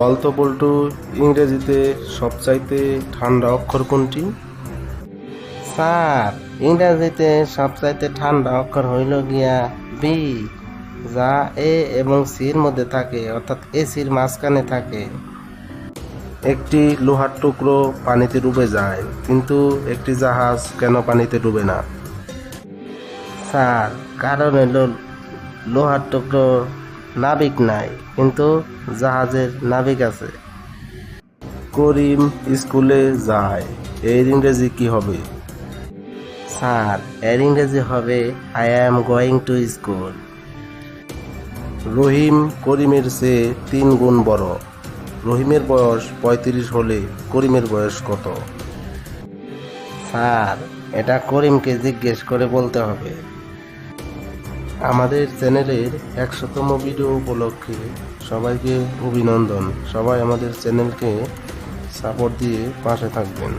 বলতো বল্টু, ইংরেজিতে সবচাইতে ঠান্ডা অক্ষর কোনটি? স্যার, ইংরেজিতে সবচাইতে ঠান্ডা অক্ষর হইল গিয়া বি, যা এ এবং সির মধ্যে থাকে, অর্থাৎ এসির মাঝখানে থাকে। একটি লোহার টুকরো পানিতে ডুবে যায়, কিন্তু একটি জাহাজ কেন পানিতে ডুবে না? স্যার, কারণ হইল লোহার টুকরো নাবিক নাই, কিন্তু জাহাজের নাবিক আছে। করিম স্কুলে যায়, এর ইংরেজি কি হবে? স্যার, এর ইংরেজি হবে I am going to school. Rahim করিমের চেয়ে 3 গুণ বড়। রহিমের বয়স 35 হলে করিমের বয়স কত? স্যার, এটা করিমকে জিজ্ঞেস করে বলতে হবে। আমাদের চ্যানেলের 100তম ভিডিও উপলক্ষে সবাইকে অভিনন্দন। সবাই আমাদের চ্যানেলকে সাপোর্ট দিয়ে পাশে থাকবেন।